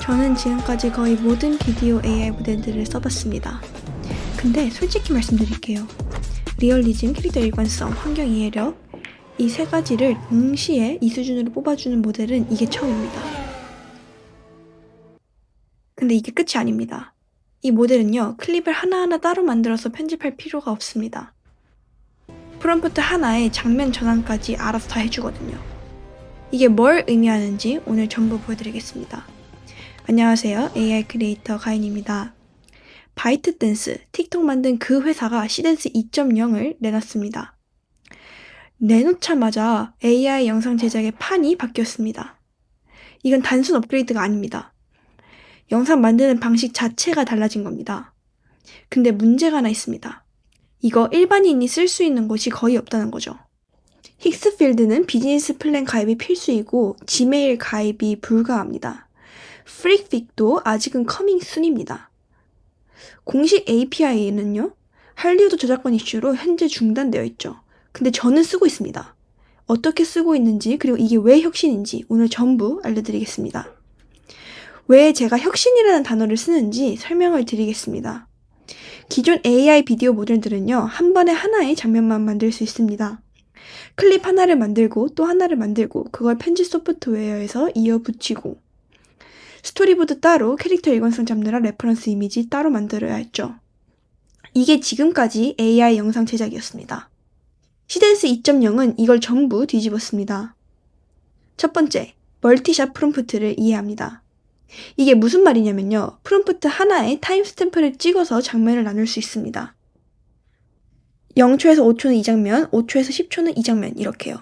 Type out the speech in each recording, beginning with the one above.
저는 지금까지 거의 모든 비디오 AI 모델들을 써봤습니다. 근데 솔직히 말씀드릴게요. 리얼리즘, 캐릭터 일관성, 환경 이해력 이 세 가지를 동시에 이 수준으로 뽑아주는 모델은 이게 처음입니다. 근데 이게 끝이 아닙니다. 이 모델은요, 클립을 하나하나 따로 만들어서 편집할 필요가 없습니다. 프롬프트 하나에 장면 전환까지 알아서 다 해주거든요. 이게 뭘 의미하는지 오늘 전부 보여드리겠습니다. 안녕하세요. AI 크리에이터 가인입니다. 바이트댄스, 틱톡 만든 그 회사가 시댄스 2.0을 내놨습니다. 내놓자마자 AI 영상 제작의 판이 바뀌었습니다. 이건 단순 업그레이드가 아닙니다. 영상 만드는 방식 자체가 달라진 겁니다. 근데 문제가 하나 있습니다. 이거 일반인이 쓸 수 있는 곳이 거의 없다는 거죠. 힉스필드는 비즈니스 플랜 가입이 필수이고 지메일 가입이 불가합니다. 프릭픽도 아직은 커밍 순입니다. 공식 API는요, 할리우드 저작권 이슈로 현재 중단되어 있죠. 근데 저는 쓰고 있습니다. 어떻게 쓰고 있는지 그리고 이게 왜 혁신인지 오늘 전부 알려드리겠습니다. 왜 제가 혁신이라는 단어를 쓰는지 설명을 드리겠습니다. 기존 AI 비디오 모델들은요, 한 번에 하나의 장면만 만들 수 있습니다. 클립 하나를 만들고 또 하나를 만들고 그걸 편집 소프트웨어에서 이어 붙이고 스토리보드 따로 캐릭터 일관성 잡느라 레퍼런스 이미지 따로 만들어야 했죠. 이게 지금까지 AI 영상 제작이었습니다. 시댄스 2.0은 이걸 전부 뒤집었습니다. 첫 번째, 멀티샷 프롬프트를 이해합니다. 이게 무슨 말이냐면요. 프롬프트 하나에 타임스탬프를 찍어서 장면을 나눌 수 있습니다. 0초에서 5초는 이 장면, 5초에서 10초는 이 장면 이렇게요.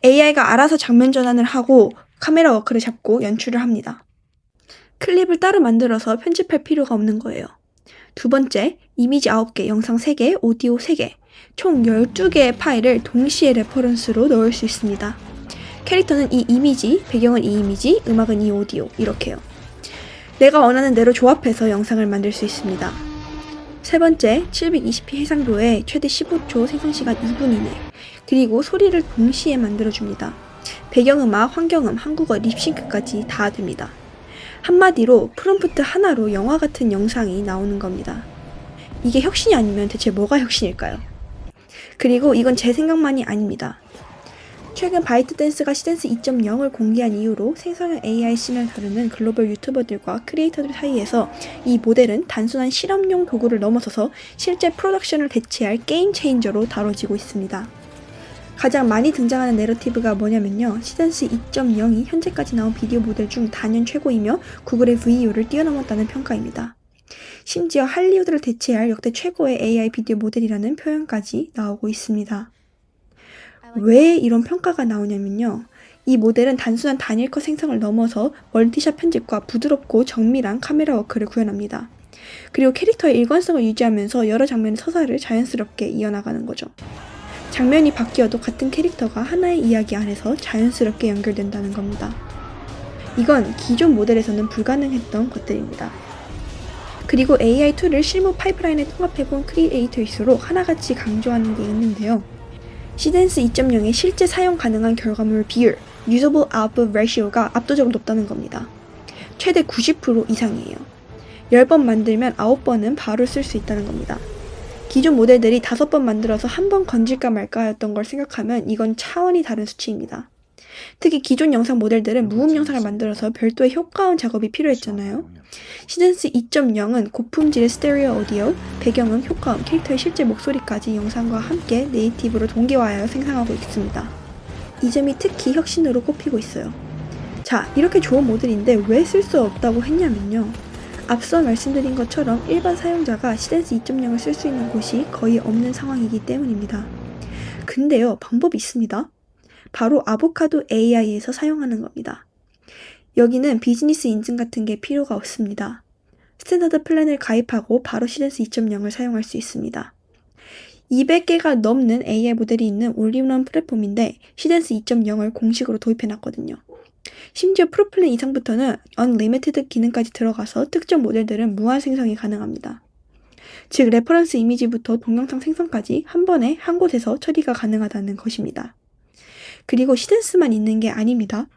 AI가 알아서 장면 전환을 하고 카메라 워크를 잡고 연출을 합니다. 클립을 따로 만들어서 편집할 필요가 없는 거예요. 두 번째, 이미지 9개, 영상 3개, 오디오 3개, 총 12개의 파일을 동시에 레퍼런스로 넣을 수 있습니다. 캐릭터는 이 이미지, 배경은 이 이미지, 음악은 이 오디오 이렇게요. 내가 원하는 대로 조합해서 영상을 만들 수 있습니다. 세 번째, 720p 해상도에 최대 15초 생성시간 2분 이내, 그리고 소리를 동시에 만들어줍니다. 배경음악, 환경음, 한국어, 립싱크까지 다 됩니다. 한마디로 프롬프트 하나로 영화 같은 영상이 나오는 겁니다. 이게 혁신이 아니면 대체 뭐가 혁신일까요? 그리고 이건 제 생각만이 아닙니다. 최근 바이트댄스가 시댄스 2.0을 공개한 이후로 생성형 AI 씬을 다루는 글로벌 유튜버들과 크리에이터들 사이에서 이 모델은 단순한 실험용 도구를 넘어서서 실제 프로덕션을 대체할 게임 체인저로 다뤄지고 있습니다. 가장 많이 등장하는 내러티브가 뭐냐면요. 시댄스 2.0이 현재까지 나온 비디오 모델 중 단연 최고이며 구글의 VEO를 뛰어넘었다는 평가입니다. 심지어 할리우드를 대체할 역대 최고의 AI 비디오 모델이라는 표현까지 나오고 있습니다. 왜 이런 평가가 나오냐면요. 이 모델은 단순한 단일 컷 생성을 넘어서 멀티샷 편집과 부드럽고 정밀한 카메라 워크를 구현합니다. 그리고 캐릭터의 일관성을 유지하면서 여러 장면의 서사를 자연스럽게 이어나가는 거죠. 장면이 바뀌어도 같은 캐릭터가 하나의 이야기 안에서 자연스럽게 연결된다는 겁니다. 이건 기존 모델에서는 불가능했던 것들입니다. 그리고 AI 툴을 실무 파이프라인에 통합해본 크리에이터일수록 하나같이 강조하는 게 있는데요. 시댄스 2.0의 실제 사용 가능한 결과물 비율, Usable Output Ratio가 압도적으로 높다는 겁니다. 최대 90% 이상이에요. 10번 만들면 9번은 바로 쓸 수 있다는 겁니다. 기존 모델들이 5번 만들어서 한 번 건질까 말까 하였던 걸 생각하면 이건 차원이 다른 수치입니다. 특히 기존 영상 모델들은 무음 영상을 만들어서 별도의 효과음 작업이 필요했잖아요. 시댄스 2.0은 고품질의 스테레오 오디오, 배경음, 효과음, 캐릭터의 실제 목소리까지 영상과 함께 네이티브로 동기화하여 생성하고 있습니다. 이 점이 특히 혁신으로 꼽히고 있어요. 자, 이렇게 좋은 모델인데 왜 쓸 수 없다고 했냐면요. 앞서 말씀드린 것처럼 일반 사용자가 시댄스 2.0을 쓸 수 있는 곳이 거의 없는 상황이기 때문입니다. 근데요, 방법이 있습니다. 바로 아보카도 AI에서 사용하는 겁니다. 여기는 비즈니스 인증 같은 게 필요가 없습니다. 스탠다드 플랜을 가입하고 바로 시댄스 2.0을 사용할 수 있습니다. 200개가 넘는 AI 모델이 있는 올인원 플랫폼인데 시댄스 2.0을 공식으로 도입해놨거든요. 심지어 프로플랜 이상부터는 Unlimited 기능까지 들어가서 특정 모델들은 무한 생성이 가능합니다. 즉 레퍼런스 이미지부터 동영상 생성까지 한 번에 한 곳에서 처리가 가능하다는 것입니다. 그리고 시댄스만 있는 게 아닙니다.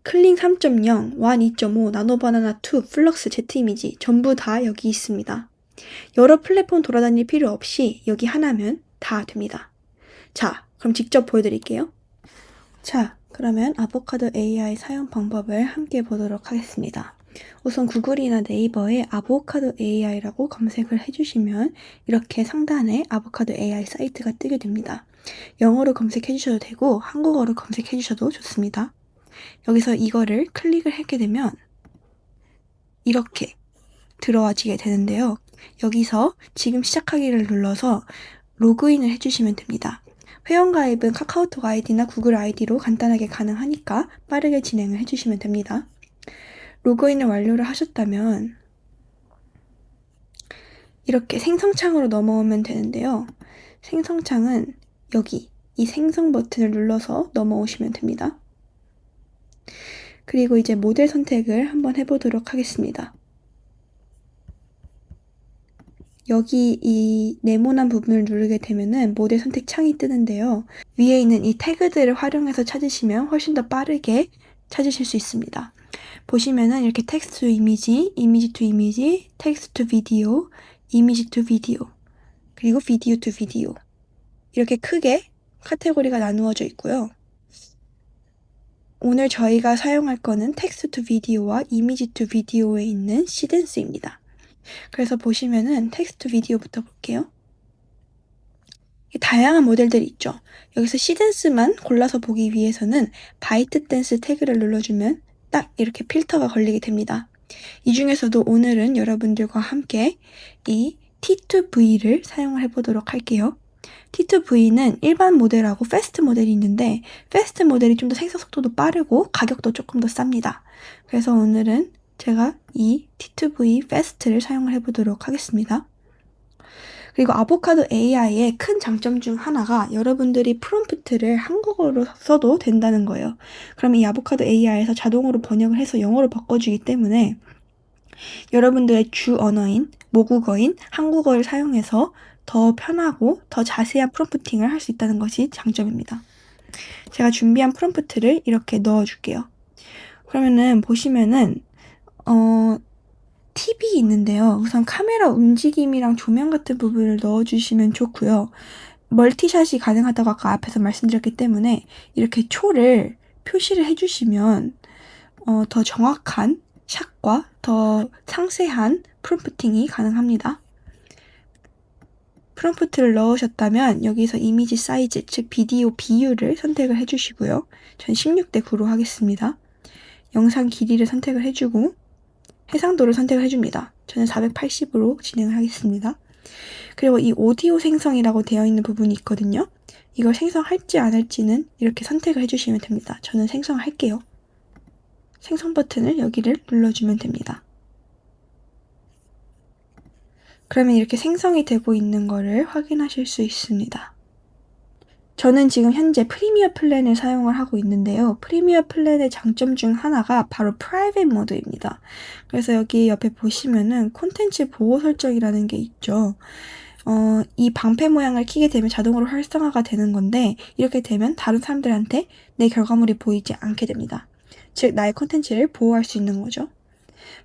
클링 3.0, 완 2.5, 나노바나나 2, 플럭스 Z 이미지 전부 다 여기 있습니다. 여러 플랫폼 돌아다닐 필요 없이 여기 하나면 다 됩니다. 자, 그럼 직접 보여드릴게요. 자, 그러면 아보카도 AI 사용 방법을 함께 보도록 하겠습니다. 우선 구글이나 네이버에 아보카도 AI라고 검색을 해주시면 이렇게 상단에 아보카도 AI 사이트가 뜨게 됩니다. 영어로 검색해 주셔도 되고 한국어로 검색해 주셔도 좋습니다. 여기서 이거를 클릭을 하게 되면 이렇게 들어와지게 되는데요. 여기서 지금 시작하기를 눌러서 로그인을 해주시면 됩니다. 회원가입은 카카오톡 아이디나 구글 아이디로 간단하게 가능하니까 빠르게 진행을 해주시면 됩니다. 로그인을 완료를 하셨다면 이렇게 생성창으로 넘어오면 되는데요. 생성창은 여기 이 생성 버튼을 눌러서 넘어오시면 됩니다. 그리고 이제 모델 선택을 한번 해보도록 하겠습니다. 여기 이 네모난 부분을 누르게 되면은 모델 선택 창이 뜨는데요. 위에 있는 이 태그들을 활용해서 찾으시면 훨씬 더 빠르게 찾으실 수 있습니다. 보시면은 이렇게 텍스트 투 이미지, 이미지 투 이미지, 텍스트 투 비디오, 이미지 투 비디오, 그리고 비디오 투 비디오 이렇게 크게 카테고리가 나누어져 있고요. 오늘 저희가 사용할 거는 텍스트 투 비디오와 이미지 투 비디오에 있는 시덴스입니다. 그래서 보시면은 텍스트 비디오부터 볼게요. 다양한 모델들이 있죠. 여기서 시댄스만 골라서 보기 위해서는 바이트 댄스 태그를 눌러주면 딱 이렇게 필터가 걸리게 됩니다. 이 중에서도 오늘은 여러분들과 함께 이 T2V를 사용을 해보도록 할게요. T2V는 일반 모델하고 패스트 모델이 있는데 패스트 모델이 좀 더 생성 속도도 빠르고 가격도 조금 더 쌉니다. 그래서 오늘은 제가 이 T2V 패스트를 사용을 해보도록 하겠습니다. 그리고 아보카도 AI의 큰 장점 중 하나가 여러분들이 프롬프트를 한국어로 써도 된다는 거예요. 그럼 이 아보카도 AI에서 자동으로 번역을 해서 영어로 바꿔주기 때문에 여러분들의 주 언어인 모국어인 한국어를 사용해서 더 편하고 더 자세한 프롬프팅을 할 수 있다는 것이 장점입니다. 제가 준비한 프롬프트를 이렇게 넣어줄게요. 그러면은 보시면은 팁이 있는데요. 우선 카메라 움직임이랑 조명 같은 부분을 넣어주시면 좋고요. 멀티샷이 가능하다고 아까 앞에서 말씀드렸기 때문에 이렇게 초를 표시를 해주시면 더 정확한 샷과 더 상세한 프롬프팅이 가능합니다. 프롬프트를 넣으셨다면 여기서 이미지 사이즈, 즉 비디오 비율을 선택을 해주시고요. 전 16대 9로 하겠습니다. 영상 길이를 선택을 해주고 해상도를 선택을 해줍니다. 저는 480으로 진행을 하겠습니다. 그리고 이 오디오 생성이라고 되어 있는 부분이 있거든요. 이걸 생성할지 안 할지는 이렇게 선택을 해주시면 됩니다. 저는 생성할게요. 생성 버튼을 여기를 눌러주면 됩니다. 그러면 이렇게 생성이 되고 있는 거를 확인하실 수 있습니다. 저는 지금 현재 프리미어 플랜을 사용을 하고 있는데요. 프리미어 플랜의 장점 중 하나가 바로 프라이빗 모드입니다. 그래서 여기 옆에 보시면은 콘텐츠 보호 설정이라는 게 있죠. 이 방패 모양을 켜게 되면 자동으로 활성화가 되는 건데 이렇게 되면 다른 사람들한테 내 결과물이 보이지 않게 됩니다. 즉 나의 콘텐츠를 보호할 수 있는 거죠.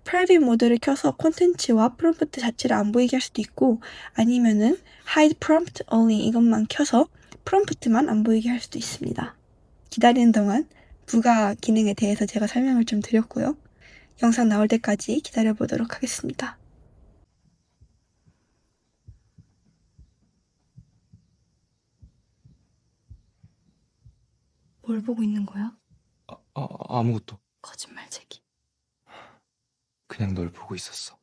프라이빗 모드를 켜서 콘텐츠와 프롬프트 자체를 안 보이게 할 수도 있고 아니면은 hide prompt only 이것만 켜서 프롬프트만 안 보이게 할 수도 있습니다. 기다리는 동안 부가 기능에 대해서 제가 설명을 좀 드렸고요. 영상 나올 때까지 기다려보도록 하겠습니다. 뭘 보고 있는 거야? 아무것도. 거짓말쟁이. 그냥 널 보고 있었어.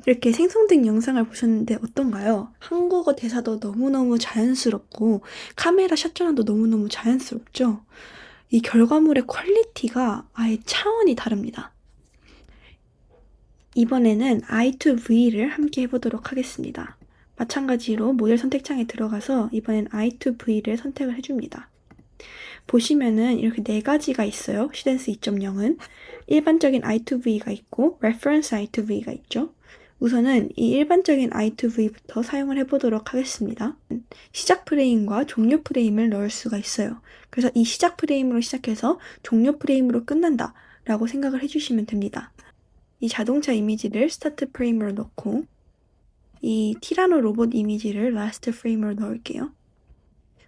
이렇게 생성된 영상을 보셨는데 어떤가요? 한국어 대사도 너무너무 자연스럽고 카메라 샷전환도 너무너무 자연스럽죠? 이 결과물의 퀄리티가 아예 차원이 다릅니다. 이번에는 I2V를 함께 해보도록 하겠습니다. 마찬가지로 모델 선택창에 들어가서 이번엔 I2V를 선택을 해줍니다. 보시면은 이렇게 네 가지가 있어요. 시덴스 2.0은 일반적인 I2V가 있고 Reference I2V가 있죠. 우선은 이 일반적인 i2v부터 사용을 해보도록 하겠습니다. 시작 프레임과 종료 프레임을 넣을 수가 있어요. 그래서 이 시작 프레임으로 시작해서 종료 프레임으로 끝난다 라고 생각을 해주시면 됩니다. 이 자동차 이미지를 스타트 프레임으로 넣고 이 티라노 로봇 이미지를 라스트 프레임으로 넣을게요.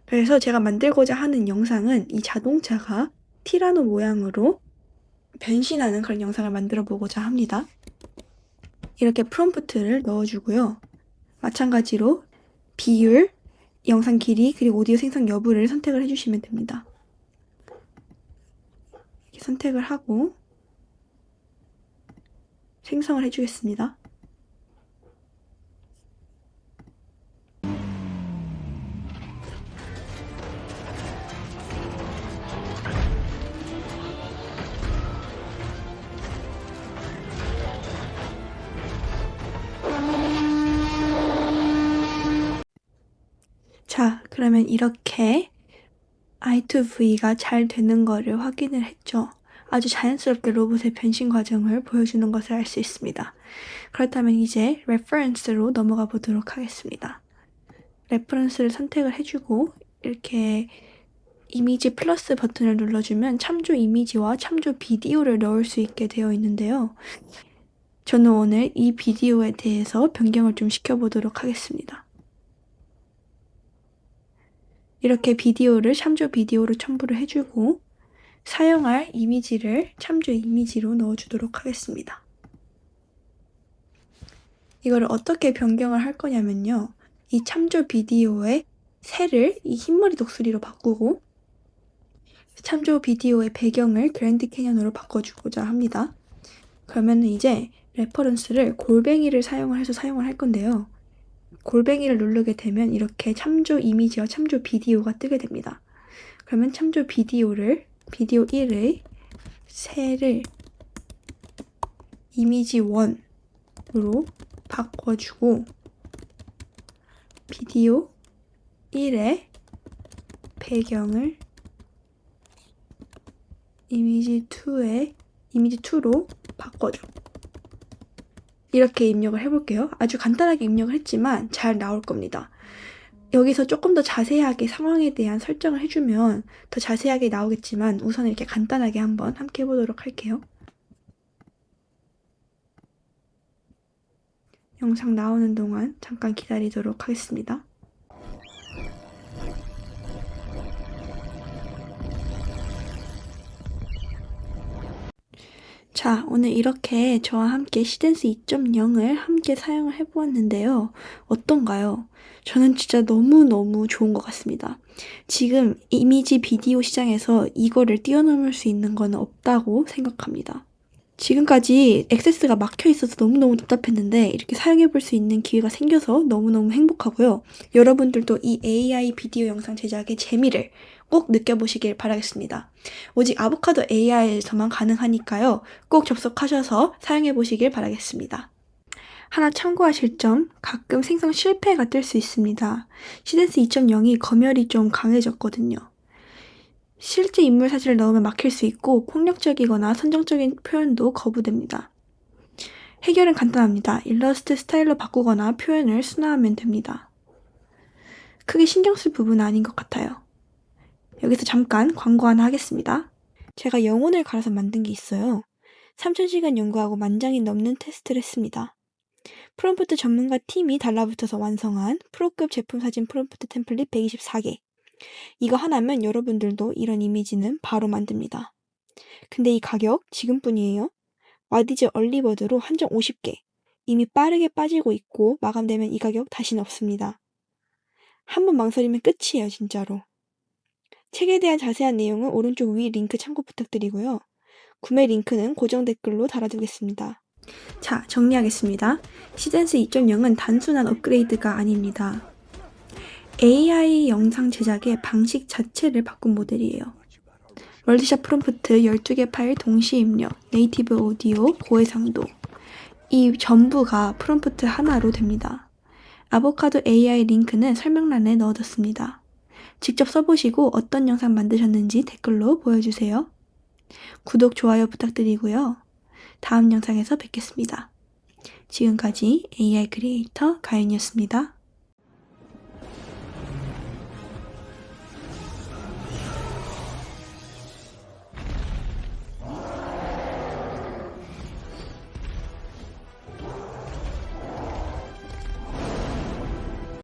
그래서 제가 만들고자 하는 영상은 이 자동차가 티라노 모양으로 변신하는 그런 영상을 만들어 보고자 합니다. 이렇게 프롬프트를 넣어주고요. 마찬가지로 비율, 영상 길이, 그리고 오디오 생성 여부를 선택을 해주시면 됩니다. 이렇게 선택을 하고 생성을 해주겠습니다. 자, 그러면 이렇게 i2v가 잘 되는 거를 확인을 했죠. 아주 자연스럽게 로봇의 변신 과정을 보여주는 것을 알 수 있습니다. 그렇다면 이제 레퍼런스로 넘어가 보도록 하겠습니다. 레퍼런스를 선택을 해주고 이렇게 이미지 플러스 버튼을 눌러주면 참조 이미지와 참조 비디오를 넣을 수 있게 되어 있는데요. 저는 오늘 이 비디오에 대해서 변경을 좀 시켜보도록 하겠습니다. 이렇게 비디오를 참조 비디오로 첨부를 해주고 사용할 이미지를 참조 이미지로 넣어주도록 하겠습니다. 이거를 어떻게 변경을 할 거냐면요. 이 참조 비디오의 색을 이 흰머리 독수리로 바꾸고 참조 비디오의 배경을 그랜드 캐년으로 바꿔주고자 합니다. 그러면 이제 레퍼런스를 골뱅이를 사용을 해서 사용을 할 건데요. 골뱅이를 누르게 되면 이렇게 참조 이미지와 참조 비디오가 뜨게 됩니다. 그러면 참조 비디오를 비디오 1의 색을 이미지 1으로 바꿔주고 비디오 1의 배경을 이미지 2로 바꿔줘. 이렇게 입력을 해볼게요. 아주 간단하게 입력을 했지만 잘 나올 겁니다. 여기서 조금 더 자세하게 상황에 대한 설정을 해주면 더 자세하게 나오겠지만 우선 이렇게 간단하게 한번 함께 해보도록 할게요. 영상 나오는 동안 잠깐 기다리도록 하겠습니다. 자, 오늘 이렇게 저와 함께 시댄스 2.0을 함께 사용을 해보았는데요. 어떤가요? 저는 진짜 너무너무 좋은 것 같습니다. 지금 이미지 비디오 시장에서 이거를 뛰어넘을 수 있는 건 없다고 생각합니다. 지금까지 액세스가 막혀 있어서 너무너무 답답했는데 이렇게 사용해볼 수 있는 기회가 생겨서 너무너무 행복하고요. 여러분들도 이 AI 비디오 영상 제작의 재미를 꼭 느껴보시길 바라겠습니다. 오직 아보카도 AI에서만 가능하니까요. 꼭 접속하셔서 사용해보시길 바라겠습니다. 하나 참고하실 점, 가끔 생성 실패가 뜰 수 있습니다. 시댄스 2.0이 검열이 좀 강해졌거든요. 실제 인물 사진을 넣으면 막힐 수 있고 폭력적이거나 선정적인 표현도 거부됩니다. 해결은 간단합니다. 일러스트 스타일로 바꾸거나 표현을 순화하면 됩니다. 크게 신경 쓸 부분은 아닌 것 같아요. 여기서 잠깐 광고 하나 하겠습니다. 제가 영혼을 갈아서 만든 게 있어요. 3000시간 연구하고 만장이 넘는 테스트를 했습니다. 프롬프트 전문가 팀이 달라붙어서 완성한 프로급 제품 사진 프롬프트 템플릿 124개. 이거 하나면 여러분들도 이런 이미지는 바로 만듭니다. 근데 이 가격 지금뿐이에요. 와디즈 얼리버드로 한정 50개. 이미 빠르게 빠지고 있고 마감되면 이 가격 다시는 없습니다. 한번 망설이면 끝이에요, 진짜로. 책에 대한 자세한 내용은 오른쪽 위 링크 참고 부탁드리고요. 구매 링크는 고정 댓글로 달아두겠습니다. 자, 정리하겠습니다. 시댄스 2.0은 단순한 업그레이드가 아닙니다. AI 영상 제작의 방식 자체를 바꾼 모델이에요. 월드샷 프롬프트 12개 파일 동시 입력, 네이티브 오디오, 고해상도. 이 전부가 프롬프트 하나로 됩니다. 아보카도 AI 링크는 설명란에 넣어뒀습니다. 직접 써보시고 어떤 영상 만드셨는지 댓글로 보여주세요. 구독, 좋아요 부탁드리고요. 다음 영상에서 뵙겠습니다. 지금까지 AI 크리에이터 가연이었습니다.